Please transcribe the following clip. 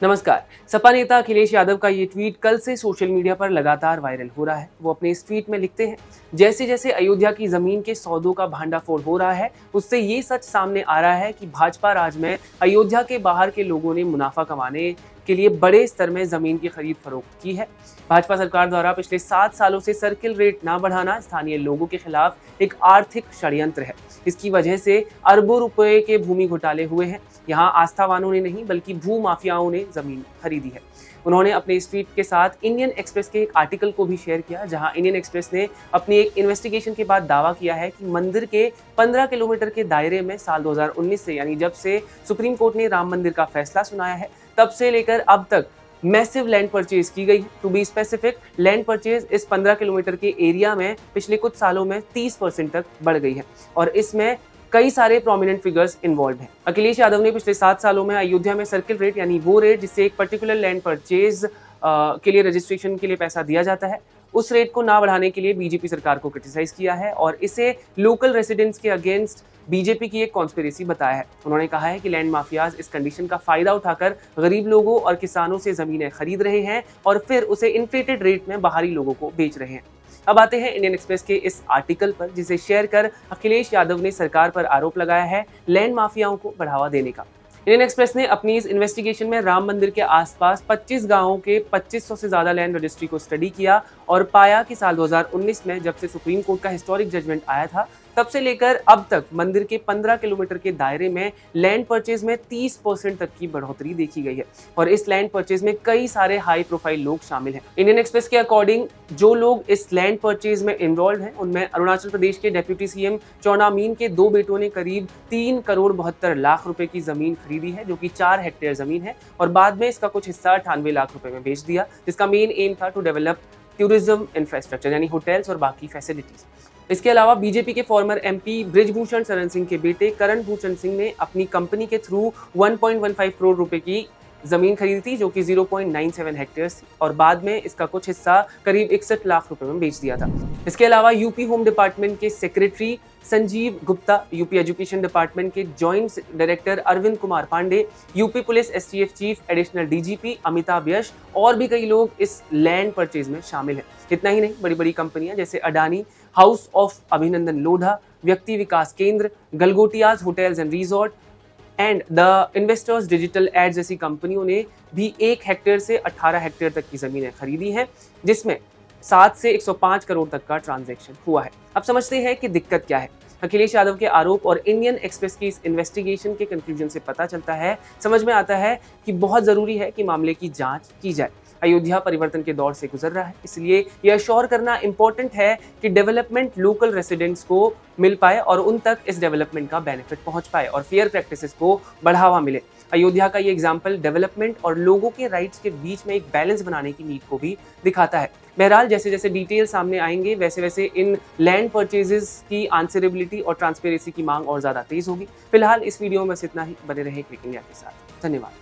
नमस्कार। सपा नेता अखिलेश यादव का ये ट्वीट कल से सोशल मीडिया पर लगातार वायरल हो रहा है। वो अपने इस ट्वीट में लिखते हैं, जैसे जैसे अयोध्या की जमीन के सौदों का भांडाफोड़ हो रहा है, उससे ये सच सामने आ रहा है कि भाजपा राज में अयोध्या के बाहर के लोगों ने मुनाफा कमाने के लिए बड़े स्तर में जमीन की खरीद फरोख्त की है। भाजपा सरकार द्वारा पिछले 7 सालों से सर्किल रेट न बढ़ाना स्थानीय लोगों के खिलाफ एक आर्थिक षड्यंत्र है। इसकी वजह से अरबों रुपए के भूमि घोटाले हुए हैं। यहाँ आस्थावानों ने नहीं बल्कि भू माफियाओं ने जमीन खरीदी है। उन्होंने अपने इस ट्वीट के साथ इंडियन एक्सप्रेस के एक आर्टिकल को भी शेयर किया, जहां इंडियन एक्सप्रेस ने अपनी एक इन्वेस्टिगेशन के बाद दावा किया है कि मंदिर के 15 किलोमीटर के दायरे में साल 2019 से, यानी जब से सुप्रीम कोर्ट ने राम मंदिर का फैसला सुनाया है, तब से लेकर अब तक मैसिव लैंड परचेज की गई है। To be specific, land purchase is 15 kilometre के एरिया में पिछले कुछ सालों में 30% तक बढ़ गई है और इसमें कई सारे प्रोमिनेंट फिगर्स इन्वॉल्व हैं। अखिलेश यादव ने पिछले 7 सालों में अयोध्या में सर्किल रेट, यानी वो रेट जिससे एक पर्टिकुलर लैंड परचेज के लिए रजिस्ट्रेशन के लिए पैसा दिया जाता है, उस रेट को ना बढ़ाने के लिए बीजेपी सरकार को क्रिटिसाइज किया है और इसे लोकल रेसिडेंट्स के अगेंस्ट बीजेपी की एक कॉन्स्पिरेसी बताया है। उन्होंने कहा है कि लैंड माफियाज इस कंडीशन का फायदा उठाकर गरीब लोगों और किसानों से जमीनें खरीद रहे हैं और फिर उसे इन्फ्लेटेड रेट में बाहरी लोगों को बेच रहे हैं। अब आते हैं इंडियन एक्सप्रेस के इस आर्टिकल पर, जिसे शेयर कर अखिलेश यादव ने सरकार पर आरोप लगाया है लैंड माफियाओं को बढ़ावा देने का। इंडियन एक्सप्रेस ने अपनी इस इन्वेस्टिगेशन में राम मंदिर के आसपास 25 गांवों के 2500 से ज्यादा लैंड रजिस्ट्री को स्टडी किया और पाया कि साल 2019 में जब से सुप्रीम कोर्ट का हिस्टोरिक जजमेंट आया था, तब से लेकर अब तक मंदिर के 15 किलोमीटर के दायरे में लैंड परचेज में 30% तक की बढ़ोतरी देखी गई है और इस लैंड परचेज में कई सारे हाई प्रोफाइल लोग शामिल हैं। इंडियन एक्सप्रेस के अकॉर्डिंग जो लोग इस लैंड परचेज में इन्वॉल्व हैं, उनमें अरुणाचल प्रदेश के डेप्यूटी सीएम चौना मीन के 2 बेटों ने करीब 3 करोड़ 72 लाख रुपए की जमीन खरीदी है, जो कि 4 हेक्टेयर जमीन है, और बाद में इसका कुछ हिस्सा 98 लाख रुपए में बेच दिया, जिसका मेन एम था टू डेवलप टूरिज्म इंफ्रास्ट्रक्चर, यानी होटल्स और बाकी फैसिलिटीज। इसके अलावा बीजेपी के फॉर्मर एमपी बृजभूषण शरण सिंह के बेटे करण भूषण सिंह ने अपनी कंपनी के थ्रू 1.15 करोड़ रुपए की जमीन खरीदी थी, जो कि 0.97 हेक्टेयर्स थी, और बाद में इसका कुछ हिस्सा करीब 61 लाख रुपए में बेच दिया था। इसके अलावा यूपी होम डिपार्टमेंट के secretary Sanjeev Gupta, UP education department के joint director Arvind Kumar Pande, UP police STF chief additional DGP Amitabh Yash और भी कई लोग इस लैंड परचेज में शामिल हैं। इतना ही नहीं, बड़ी बड़ी कंपनियां जैसे अडानी, हाउस ऑफ अभिनंदन Lodha, Vyakti Vikas Kendra, Galgotias hotels and resort and the investors digital ad जैसी कंपनियों ने भी 1 हेक्टेयर से 18 हेक्टेयर तक की जमीनें खरीदी हैं, जिसमें 7 से 105 करोड़ तक का ट्रांजैक्शन हुआ है। अब समझते हैं कि दिक्कत क्या है। अखिलेश यादव के आरोप और इंडियन एक्सप्रेस की इस इन्वेस्टिगेशन के कंक्लूजन से पता चलता है, समझ में आता है कि बहुत जरूरी है कि मामले की जांच की जाए। अयोध्या परिवर्तन के दौर से गुजर रहा है, इसलिए यह अश्योर करना इंपॉर्टेंट है कि डेवलपमेंट लोकल रेसिडेंट्स को मिल पाए और उन तक इस डेवलपमेंट का बेनिफिट पहुंच पाए और फेयर प्रैक्टिसेस को बढ़ावा मिले। अयोध्या का ये एग्जाम्पल डेवलपमेंट और लोगों के राइट्स के बीच में एक बैलेंस बनाने की नीड को भी दिखाता है। बहरहाल, जैसे जैसे डिटेल सामने आएंगे, वैसे वैसे इन लैंड परचेजेस की आंसरेबिलिटी और ट्रांसपेरेंसी की मांग और ज्यादा तेज होगी। फिलहाल इस वीडियो में बस इतना ही। बने रहे क्विक इंडिया के साथ। धन्यवाद।